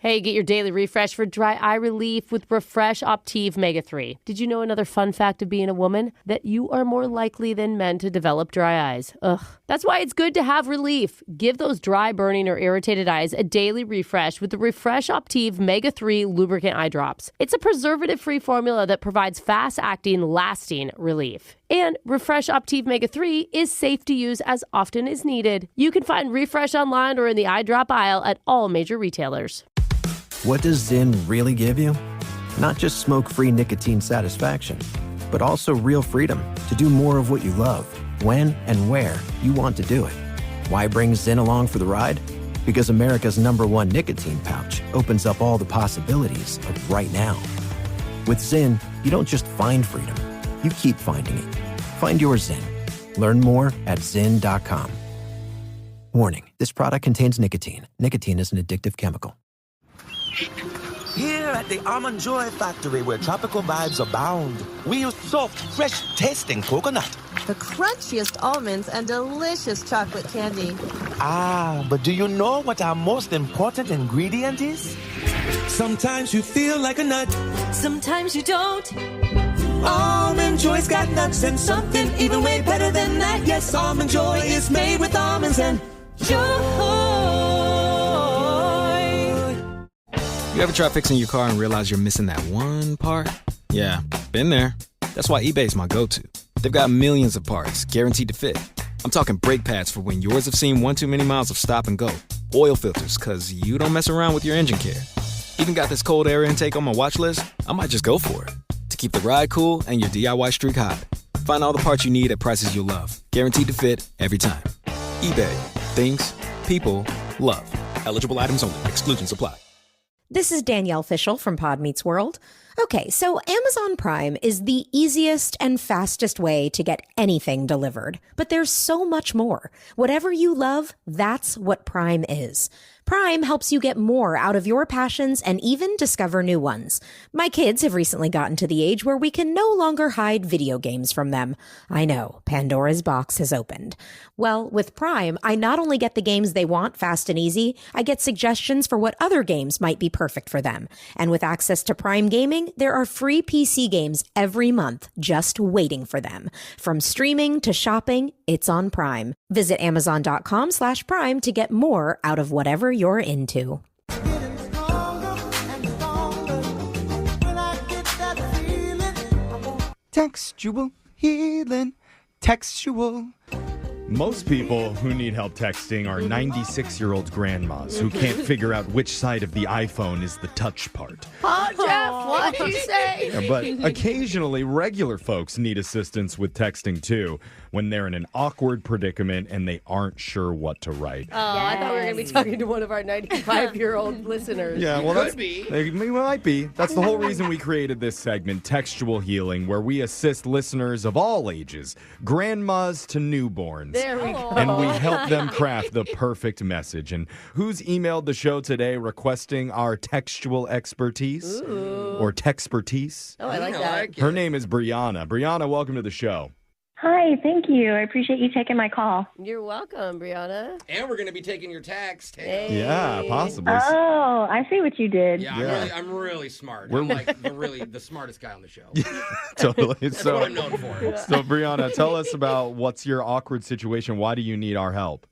Hey, get your daily refresh for dry eye relief with Refresh Optive Mega 3. Did you know another fun fact of being a woman? That you are more likely than men to develop dry eyes. Ugh. That's why it's good to have relief. Give those dry, burning, or irritated eyes a daily refresh with the Refresh Optive Mega 3 lubricant eye drops. It's a preservative-free formula that provides fast-acting, lasting relief. And Refresh Optive Mega 3 is safe to use as often as needed. You can find Refresh online or in the eye drop aisle at all major retailers. What does Zyn really give you? Not just smoke-free nicotine satisfaction, but also real freedom to do more of what you love, when and where you want to do it. Why bring Zyn along for the ride? Because America's #1 nicotine pouch opens up all the possibilities of right now. With Zyn, you don't just find freedom, you keep finding it. Find your Zyn. Learn more at Zyn.com. Warning, this product contains nicotine. Nicotine is an addictive chemical. Here at the Almond Joy Factory, where tropical vibes abound, we use soft, fresh-tasting coconut. The crunchiest almonds and delicious chocolate candy. Ah, but do you know what our most important ingredient is? Sometimes you feel like a nut. Sometimes you don't. Almond Joy's got nuts and something even way better than that. Yes, Almond Joy is made with almonds and joy. You ever try fixing your car and realize you're missing that one part? Yeah, been there. That's why eBay's my go-to. They've got millions of parts, guaranteed to fit. I'm talking brake pads for when yours have seen one too many miles of stop and go. Oil filters, because you don't mess around with your engine care. Even got this cold air intake on my watch list. I might just go for it. To keep the ride cool and your DIY streak hot. Find all the parts you need at prices you'll love. Guaranteed to fit every time. eBay. Things. People. Love. Eligible items only. Exclusions apply. This is Danielle Fishel from Pod Meets World. Okay, so Amazon Prime is the easiest and fastest way to get anything delivered. But there's so much more. Whatever you love, that's what Prime is. Prime helps you get more out of your passions and even discover new ones. My kids have recently gotten to the age where we can no longer hide video games from them. I know, Pandora's box has opened. Well, with Prime, I not only get the games they want fast and easy, I get suggestions for what other games might be perfect for them. And with access to Prime Gaming, there are free PC games every month just waiting for them. From streaming to shopping, it's on Prime. Visit Amazon.com/Prime to get more out of whatever you're into. Textual healing, textual. Most people who need help texting are 96-year-old grandmas who can't figure out which side of the iPhone is the touch part. Oh, Jeff, what'd you say? Yeah, but occasionally, regular folks need assistance with texting, too, when they're in an awkward predicament and they aren't sure what to write. Oh, yes. I thought we were going to be talking to one of our 95-year-old listeners. Yeah, well, they might be. That's the whole reason we created this segment, Textual Healing, where we assist listeners of all ages, grandmas to newborns. There we go. And we help them craft the perfect message. And who's emailed the show today requesting our textual expertise? Ooh. Or texpertise? Oh, I like that. Her name is Brianna. Brianna, welcome to the show. Hi, thank you. I appreciate you taking my call. You're welcome, Brianna. And we're going to be taking your text. Hey. Yeah, possibly. Oh, I see what you did. Yeah, I'm really smart. I'm like the smartest guy on the show. Totally. That's what I'm known for. So, Brianna, tell us about what's your awkward situation. Why do you need our help?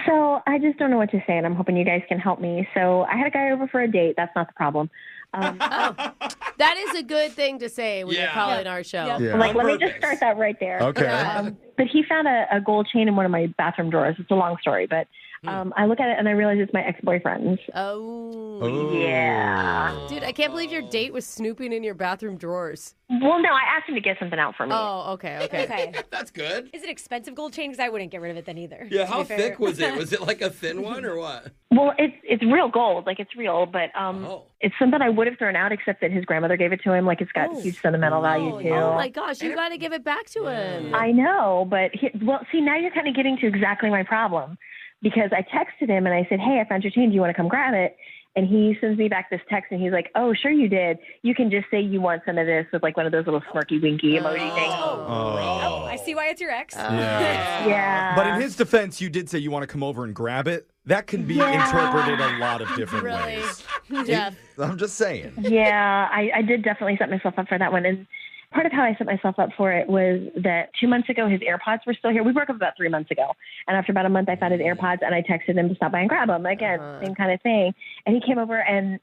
So I just don't know what to say, and I'm hoping you guys can help me. So I had a guy over for a date. That's not the problem. That is a good thing to say when you're calling our show. Yeah. Like, let me just start that right there. Okay. But he found a gold chain in one of my bathroom drawers. It's a long story, but I look at it and I realize it's my ex-boyfriend's. Oh. Yeah. Dude, I can't believe your date was snooping in your bathroom drawers. Well, no, I asked him to get something out for me. Oh, okay. That's good. Is it expensive gold chain? Because I wouldn't get rid of it then either. Yeah, how thick was it? Was it like a thin one or what? Well, it's real gold, like it's real, but it's something I would have thrown out, except that his grandmother gave it to him. Like it's got huge sentimental value too. Oh my gosh, you got to give it back to him. I know, but see, now you're kind of getting to exactly my problem, because I texted him and I said, "Hey, I found your chain. Do you want to come grab it?" And he sends me back this text, and he's like, "Oh, sure you did. You can just say you want some of this," with like one of those little smirky winky emoji things. Oh, I see why it's your ex. Yeah. But in his defense, you did say you want to come over and grab it. That can be interpreted a lot of different ways. Jeff. I'm just saying. Yeah, I did definitely set myself up for that one. And part of how I set myself up for it was that 2 months ago, his AirPods were still here. We broke up about 3 months ago. And after about a month, I found his AirPods and I texted him to stop by and grab them. Again, same kind of thing. And he came over and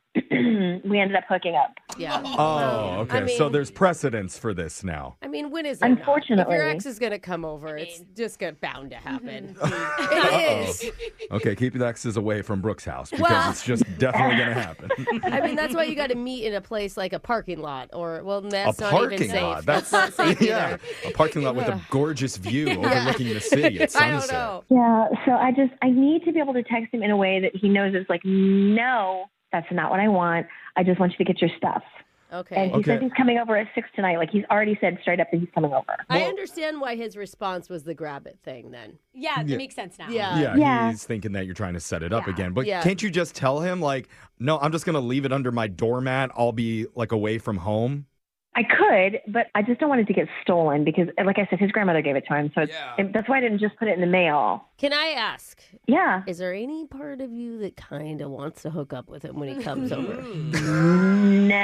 we ended up hooking up. Yeah. Oh, okay. I mean, so there's precedence for this now. I mean, when is it not? Unfortunately. If your ex is going to come over, it's just bound to happen. It is. Okay, keep the exes away from Brooke's house because it's just definitely going to happen. I mean, that's why you got to meet in a place like a parking lot or, well, that's A not parking even safe. lot. That's not safe Yeah, either. a parking lot with a gorgeous view overlooking the city at I don't sunset. know. Yeah, so I need to be able to text him in a way that he knows it's like, no, that's not what I want. I just want you to get your stuff. Okay. And he says he's coming over at 6 tonight. Like, he's already said straight up that he's coming over. I understand why his response was the grab it thing then. Yeah, it makes sense now. Yeah, he's thinking that you're trying to set it up again. But can't you just tell him, like, no, I'm just going to leave it under my doormat. I'll be, like, away from home? I could, but I just don't want it to get stolen because, like I said, his grandmother gave it to him. So that's why I didn't just put it in the mail. Can I ask? Yeah. Is there any part of you that kind of wants to hook up with him when he comes over? No.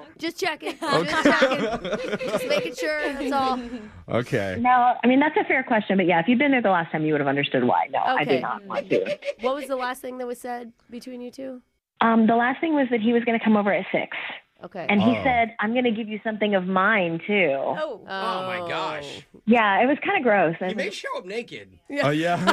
Okay, just checking. Just checking. Just making sure, that's all. Okay. No, I mean, that's a fair question. But yeah, if you'd been there the last time, you would have understood why. No, I Okay. do not want to. What was the last thing that was said between you two? The last thing was that he was going to come over at 6. Okay. And he said, I'm going to give you something of mine, too. Oh my gosh. Yeah, it was kind of gross. You may show up naked. Oh, yeah?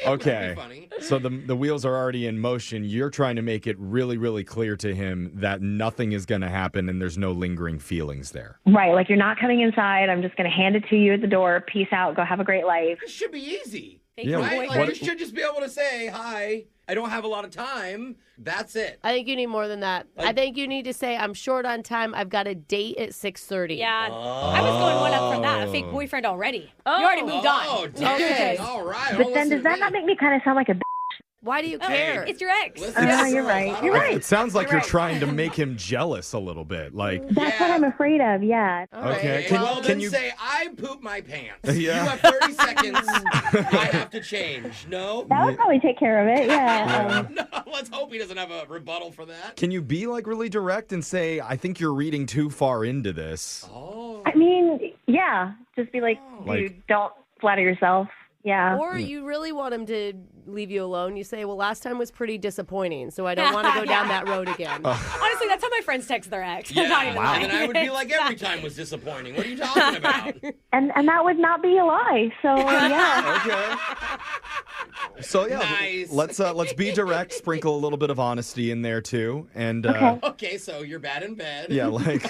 Okay. Funny. So the wheels are already in motion. You're trying to make it really, really clear to him that nothing is going to happen and there's no lingering feelings there. Right, like you're not coming inside. I'm just going to hand it to you at the door. Peace out. Go have a great life. It should be easy. Yeah, Right? what- Like, you should just be able to say, hi, I don't have a lot of time. That's it. I think you need more than that. I think you need to say, I'm short on time. I've got a date at 6:30. Yeah. I was going one up from that. A fake boyfriend already. Oh. You already moved on. Oh, dang. Okay. All right. But then does that not make me kind of sound like a bitch? Why do you care? It's your ex. You're right. You're right. It sounds like you're trying to make him jealous a little bit. Like, That's what I'm afraid of, yeah. okay. Well, Can then you say, I pooped my pants. Yeah. You have 30 seconds. I have to change. No? That would probably take care of it, yeah. No, let's hope he doesn't have a rebuttal for that. Can you be like really direct and say, I think you're reading too far into this? Oh. I mean, yeah. Just be like, dude, don't flatter yourself. Yeah. Or you really want him to leave you alone. You say, well, last time was pretty disappointing, so I don't want to go down that road again. Honestly, that's how my friends text their ex. Yeah. Not even And then I would be like, every Exactly. time was disappointing. What are you talking about? And that would not be a lie. So, yeah. Okay. So yeah, Nice. let's be direct. Sprinkle a little bit of honesty in there too, and Okay, so you're bad in bed. yeah, like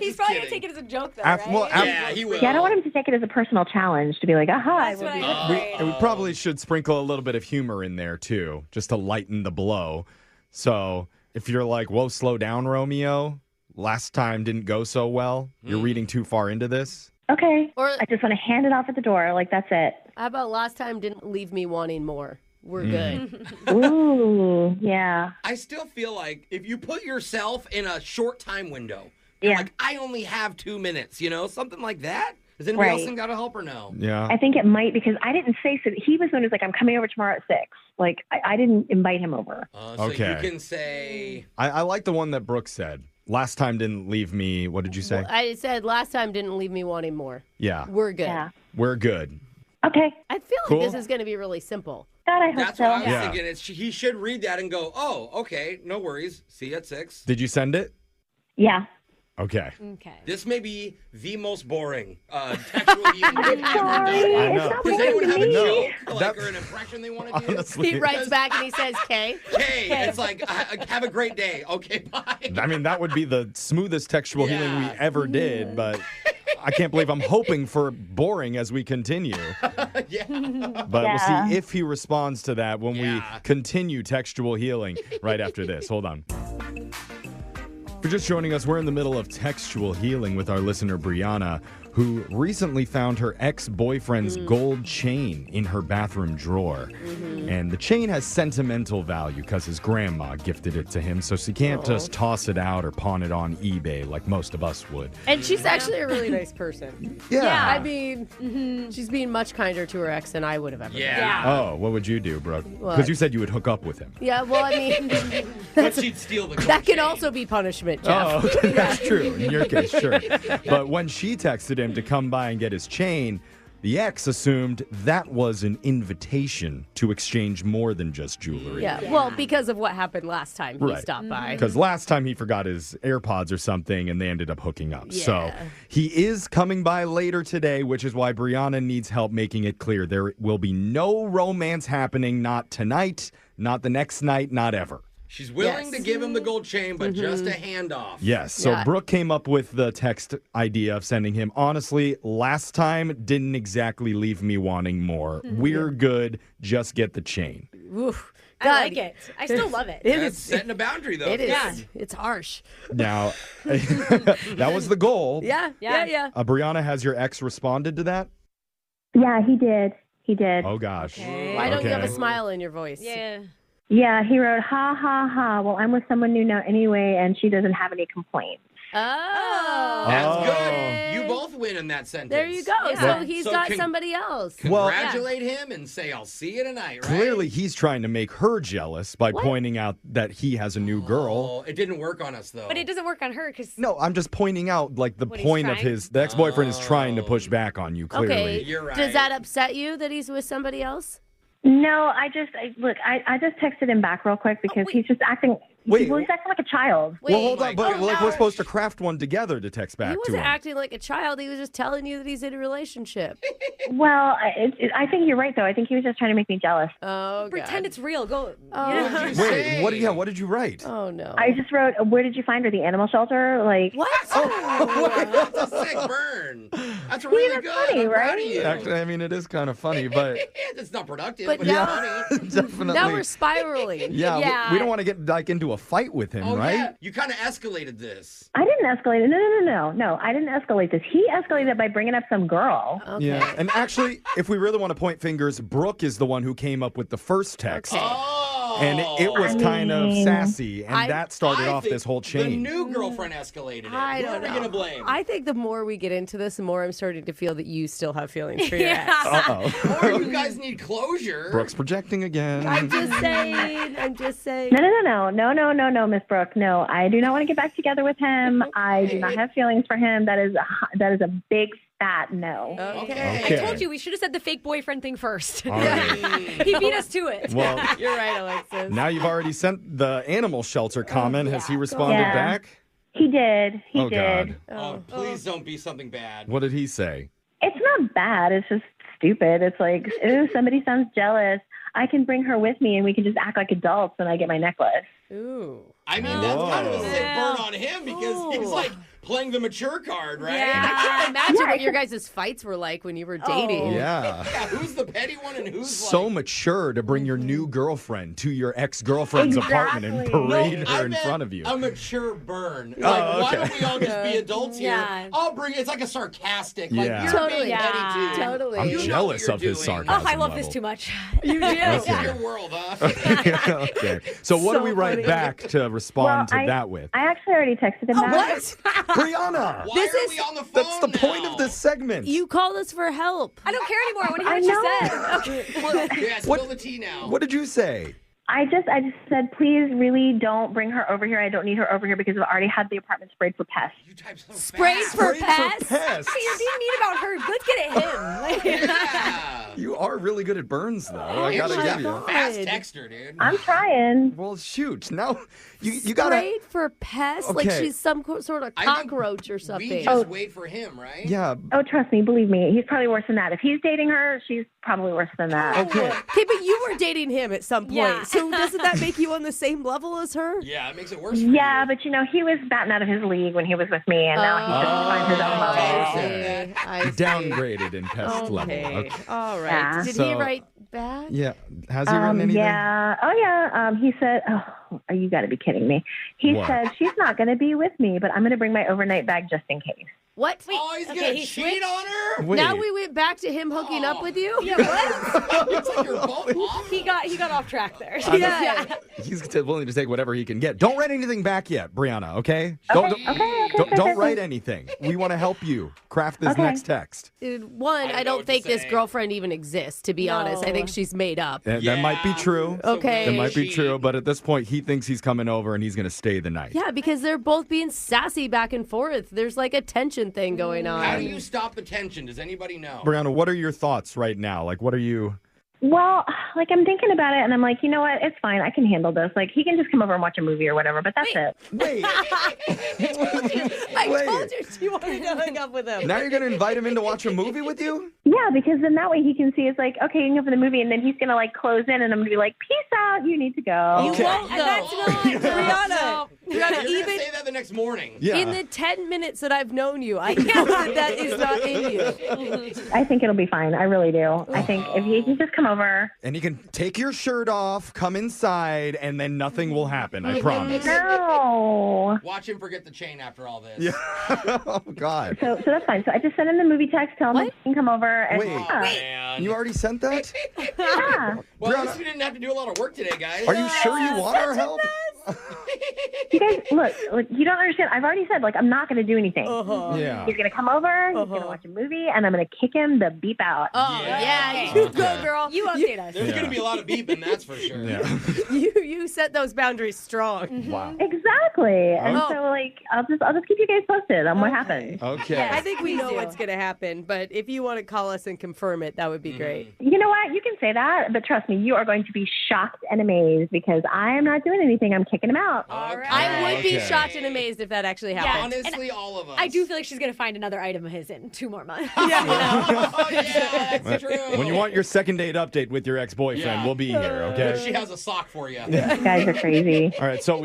He's probably going to take it as a joke, though, Af- right? well, af- Yeah, he will. Yeah, I don't want him to take it as a personal challenge to be like, aha, I That's will what do I this. was afraid. we probably should sprinkle a little bit of humor in there too, just to lighten the blow. So if you're like, whoa, slow down, Romeo. Last time didn't go so well. You're reading too far into this. Okay. Or- I just want to hand it off at the door. Like, that's it. How about last time didn't leave me wanting more? We're good. Ooh, yeah. I still feel like if you put yourself in a short time window, Yeah. like, I only have 2 minutes, something like that. Does anybody else Right. think got to help or no? Yeah. I think it might because I didn't say so. He was the one who's like, I'm coming over tomorrow at 6. Like, I didn't invite him over. So Okay. you can say, I like the one that Brooke said. Last time didn't leave me. What did you say? I said last time didn't leave me wanting more. Yeah. We're good. Yeah. We're good. Okay. I feel Cool. like this is going to be really simple. God, I hope that's so. what I was Yeah. thinking. He should read that and go, oh, okay, no worries. See you at 6. Did you send it? Yeah. Okay. Okay. This may be the most boring textual healing we've ever Sorry. I done. know. It's not Does anyone boring have to a me. joke That- or an impression they want to do? Honestly, He writes back and he says, K. Hey, it's like, have a great day. Okay, bye. I mean, that would be the smoothest textual healing we Yeah. ever did, but I can't believe I'm hoping for boring as we continue. Yeah. But Yeah. we'll see if he responds to that when we Yeah. continue textual healing right after this. Hold on. If you're just joining us, we're in the middle of textual healing with our listener, Brianna, who recently found her ex-boyfriend's gold chain in her bathroom drawer. And the chain has sentimental value because his grandma gifted it to him, so she can't just toss it out or pawn it on eBay like most of us would. And she's actually a really nice person. Yeah. I mean, she's being much kinder to her ex than I would have ever been. Oh, what would you do, Brooke? What? Because you said you would hook up with him. Yeah, well, I mean, But she'd steal the gold that can chain. also be punishment, Jeff. Oh, okay, that's true. In your case, sure. But when she texted him to come by and get his chain, the ex assumed that was an invitation to exchange more than just jewelry. Yeah, well, because of what happened last time he stopped by. Because last time he forgot his AirPods or something and they ended up hooking up. Yeah. So he is coming by later today, which is why Brianna needs help making it clear there will be no romance happening, not tonight, not the next night, not ever. She's willing to give him the gold chain, but just a handoff. Yes. So Brooke came up with the text idea of sending him. Honestly, last time didn't exactly leave me wanting more. We're good. Just get the chain. Oof. I like it. I still love it. That's setting a boundary, though. It is. Yeah. It's harsh. Now, that was the goal. Yeah. Brianna, has your ex responded to that? Yeah, he did. He did. Oh, gosh. Why don't you have a smile in your voice? Yeah. Yeah, he wrote, ha, ha, ha. Well, I'm with someone new now anyway, and she doesn't have any complaints. Oh. That's good. You both win in that sentence. There you go. Yeah. So he's got somebody else. Congratulate him and say, I'll see you tonight, right? Clearly, he's trying to make her jealous by pointing out that he has a new girl. Oh, it didn't work on us, though. But it doesn't work on her because. No, I'm just pointing out, like, the What he's point of trying? the ex-boyfriend is trying to push back on you, clearly. Okay. You're right. Does that upset you that he's with somebody else? No, I just texted him back real quick because he's just acting. Wait. He's acting like a child. Well, hold on, but God. we're supposed to craft one together to text back He to wasn't him. acting like a child. He was just telling you that he's in a relationship. Well, I think you're right, though. I think he was just trying to make me jealous. Oh, Pretend God. it's real. Go. Oh. Wait, what did you write? Oh, no. I just wrote, where did you find her? The animal shelter? Like, What? That's a sick burn. That's really good. funny, I'm proud of right? you. Actually, I mean, it is kind of funny, but It's not productive, But but now- it's funny. definitely. Now we're spiraling. Yeah, we don't want to get like into a fight with him, Oh, right? yeah. You kind of escalated this. I didn't escalate it. No, I didn't escalate this. He escalated it by bringing up some girl. Okay. Yeah, and actually, if we really want to point fingers, Brooke is the one who came up with the first text. Okay. Oh. And it was kind of sassy, and that started off think this whole The chain. new girlfriend escalated it. I Who don't are we know. going to blame? I think the more we get into this, the more I'm starting to feel that you still have feelings for your ex. Uh-oh. Or you guys need closure. Brooke's projecting again. I'm just saying. No, Miss Brooke. No, I do not want to get back together with him. I do not have feelings for him. That is a big fat no. Okay. I told you we should have said the fake boyfriend thing first. All right. He beat us to it. Well, You're right, Alexis. now you've already sent the animal shelter comment. Has he responded Yeah. back? He did. He Oh, did. God. Oh, please don't be something bad. What did he say? It's not bad. It's just stupid. It's like, ooh, somebody sounds jealous. I can bring her with me and we can just act like adults when I get my necklace. Ooh. I mean, that's kind of a sick Whoa. burn on him because he's like playing the mature card, right? I can't imagine what your guys' fights were like when you were dating. Yeah. Yeah, who's the petty one and who's So like... mature to bring your new girlfriend to your ex-girlfriend's apartment and parade No, her I in meant front of you. A mature burn. Like, Oh, why okay. don't we all just be adults here? Yeah. I'll bring it's like a sarcastic. Like, Yeah. you're Totally. being petty Yeah. too. Totally. I'm You know jealous what of you're his doing. sarcasm Oh, I love level. this too much. You do. This Okay. is your world, huh? Okay. So what do So we write funny. back to respond to I that with? I actually already texted him back. Brianna! Why This are is- we on the phone That's the point now? of this segment. You called us for help. I don't care anymore. I want to hear what you said. Okay. Yeah, spill the tea now. What did you say? I just said, please, really don't bring her over here. I don't need her over here because I've already had the apartment sprayed for pests. You type so Sprayed fast. for Sprayed for pests? pests. Hey, you're being mean about her. Let's get at him. Like, Yeah. You are really good at burns, though. I And gotta she's give a you. fast texter, dude. I'm trying. Well, shoot. Now you gotta. Sprayed for pests? Like Okay. she's some sort of I think cockroach or We something. just wait for him, right? Yeah. Oh, trust me, believe me, he's probably worse than that. If he's dating her, she's probably worse than that. Okay. Okay, but you were dating him at some point. Yeah. So doesn't that make you on the same level as her? Yeah, it makes it worse for Yeah, you. but he was batting out of his league when he was with me, and now he just finds his own level. I see. Downgraded in pest level. Okay. Okay. All right. Yeah. Did he So- write back? Yeah. Has he written anything? Yeah. Oh, yeah. He said, oh, you got to be kidding me. He What? said, she's not going to be with me, but I'm going to bring my overnight bag just in case. What? Oh, he's Okay, gonna he cheat switched? on her? Wait. Now we went back to him hooking up with you? Yeah, what? It's like you're both off. he got off track there. Yeah. He's willing to take whatever he can get. Don't write anything back yet, Brianna, okay? Don't write anything. We want to help you craft this next text. Dude, one, I know don't what to think this say. girlfriend even exists, to be honest. I think she's made up. That might be true. Okay. That might be Cheat. true, but at this point, he thinks he's coming over and he's going to stay the night. Yeah, because they're both being sassy back and forth. There's like a tension thing going on. How do you stop the tension? Does anybody know? Brianna, what are your thoughts right now? Like, what are you... Well, like I'm thinking about it, and I'm like, you know what? It's fine. I can handle this. Like he can just come over and watch a movie or whatever. But that's it. Wait. I told you she wanted to hook up with him. Now you're going to invite him in to watch a movie with you? Yeah, because then that way he can see it's like, okay, you can go for the movie, and then he's gonna like close in, and I'm gonna be like, peace out. You need to go. Okay. You won't, though. That's not Brianna. You're Even gonna say that the next morning. Yeah. in the 10 minutes that I've known you, I know that is not in you. I think it'll be fine. I really do. I think if he can just come over. And you can take your shirt off, come inside, and then nothing will happen. I promise. No. Watch him forget the chain after all this. Yeah. Oh, God. So that's fine. So I just sent him the movie text, tell him he can come over. And, Wait. yeah. Man. You already sent that? Yeah. Well, at least we didn't have to do a lot of work today, guys. Are you sure you want our help? You guys, look, you don't understand. I've already said, like, I'm not going to do anything. Yeah. He's going to come over, he's going to watch a movie, and I'm going to kick him the beep out. Oh, yeah. You go, girl. You update us. There's gonna be a lot of beeping, that's for sure. Yeah. You set those boundaries strong. Wow. Exactly. And Oh. so, like, I'll just keep you guys posted on what happens. Okay. I think we Please know do. what's going to happen, but if you want to call us and confirm it, that would be great. You know what? You can say that, but trust me, you are going to be shocked and amazed because I am not doing anything. I'm kicking him out. All right. I would be Okay. shocked and amazed if that actually happened. Honestly, all of us. I do feel like she's gonna find another item of his in 2 more months. Oh, yeah, that's true. When you want your second date update with your ex-boyfriend, Yeah. we'll be here, okay? She has a sock for you. You guys are crazy. All right, so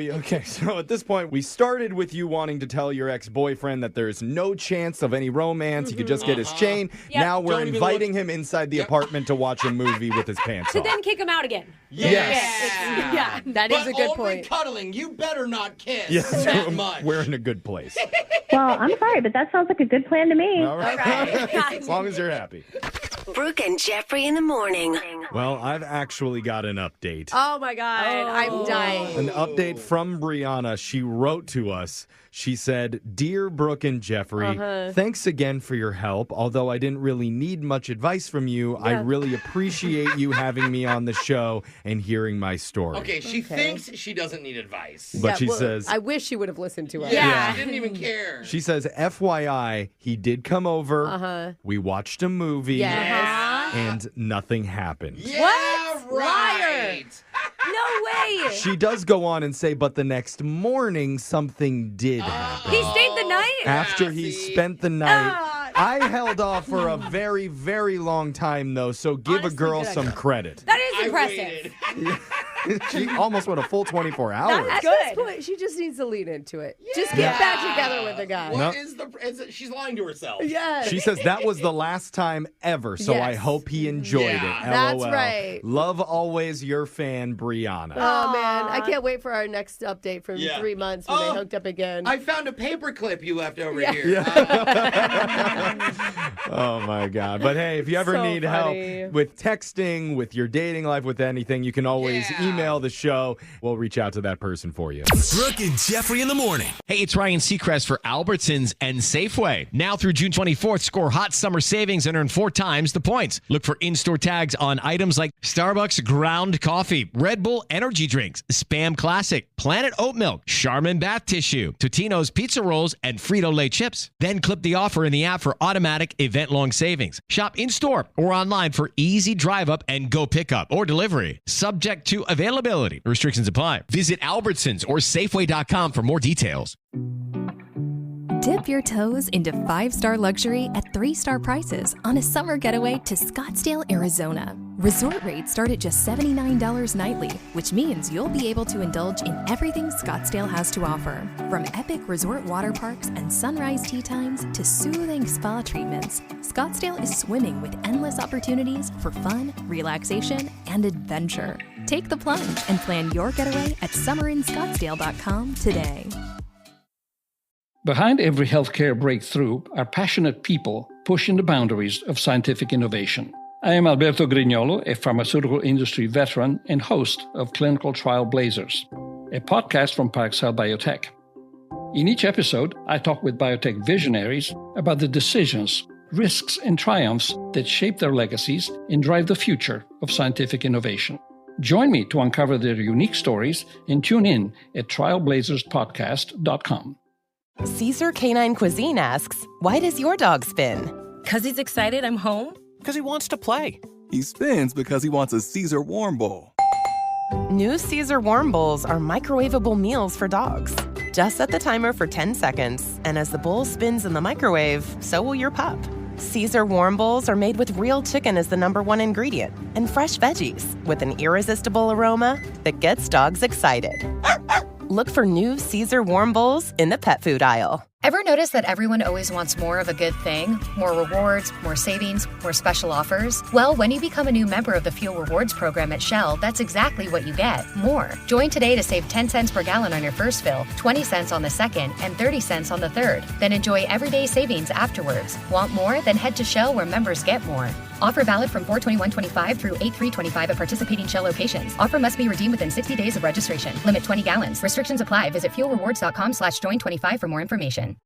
at this point, we started with you wanting to tell your ex-boyfriend that there's no chance of any romance. He could just get his chain. Yep. Now we're Don't even inviting him inside the apartment to watch a movie with his pants To off. then kick him out again. Yes. Yeah. That is a good only point. cuddling. You better not kiss Yes, that much. we're in a good place. Well, I'm sorry, but that sounds like a good plan to me. All right. As long as you're happy. Brooke and Jeffrey in the morning. Well, I've actually got an update. Oh, my God. I'm dying. An update from Brianna. She wrote to us. She said, Dear Brooke and Jeffrey, thanks again for your help. Although I didn't really need much advice from you, I really appreciate you having me on the show and hearing my story. Okay, she thinks she doesn't need advice. But she says, I wish she would have listened to us. Yeah, she didn't even care. she says, FYI, he did come over. We watched a movie. Yes. And nothing happened. Yeah, What? right. No way. She does go on and say, but the next morning, something did happen. He stayed the night? After he spent the night. I held off for a very, very long time, though, so give Honestly, a girl good. some credit. That is I impressive. waited. She almost went a full 24 hours. At Good. this point, she just needs to lean into it. Just get back together with the guy. What No. is she's lying to herself. Yes. She says that was the last time ever, so I Yes. hope he enjoyed Yeah. it. That's LOL. right. Love always your fan, Brianna. Oh, man. I can't wait for our next update from Yeah. 3 months when they hooked up again. I found a paper clip you left over here. Oh my God. But hey, if you ever So need funny. help with texting, with your dating life, with anything, you can always email the show. We'll reach out to that person for you. Brooke and Jeffrey in the morning. Hey, it's Ryan Seacrest for Albertsons and Safeway. Now through June 24th, score hot summer savings and earn 4 times the points. Look for in-store tags on items like Starbucks ground coffee, Red Bull energy drinks, Spam Classic, Planet Oat Milk, Charmin bath tissue, Totino's pizza rolls, and Frito-Lay chips. Then clip the offer in the app for automatic event-long savings. Shop in-store or online for easy drive-up and go pickup or delivery. Subject to availability. Restrictions apply. Visit Albertsons or Safeway.com for more details. Dip your toes into 5-star luxury at 3-star prices on a summer getaway to Scottsdale, Arizona. Resort rates start at just $79 nightly, which means you'll be able to indulge in everything Scottsdale has to offer. From epic resort water parks and sunrise tea times to soothing spa treatments, Scottsdale is swimming with endless opportunities for fun, relaxation, and adventure. Take the plunge and plan your getaway at summerinscottsdale.com today. Behind every healthcare breakthrough are passionate people pushing the boundaries of scientific innovation. I am Alberto Grignolo, a pharmaceutical industry veteran and host of Clinical Trial Blazers, a podcast from Parexel Biotech. In each episode, I talk with biotech visionaries about the decisions, risks, and triumphs that shape their legacies and drive the future of scientific innovation. Join me to uncover their unique stories and tune in at trialblazerspodcast.com. Caesar Canine Cuisine asks, why does your dog spin? Because he's excited I'm home? Because he wants to play. He spins because he wants a Caesar warm bowl. New Caesar warm bowls are microwavable meals for dogs. Just set the timer for 10 seconds, and as the bowl spins in the microwave, so will your pup. Caesar warm bowls are made with real chicken as the #1 ingredient and fresh veggies with an irresistible aroma that gets dogs excited. Look for new Caesar warm bowls in the pet food aisle. Ever notice that everyone always wants more of a good thing? More rewards, more savings, more special offers? Well, when you become a new member of the Fuel Rewards program at Shell, that's exactly what you get, more. Join today to save 10 cents per gallon on your first fill, 20 cents on the second, and 30 cents on the third. Then enjoy everyday savings afterwards. Want more? Then head to Shell where members get more. Offer valid from 4/21/25 through 8/3/25 at participating Shell locations. Offer must be redeemed within 60 days of registration. Limit 20 gallons. Restrictions apply. Visit fuelrewards.com/join25 for more information.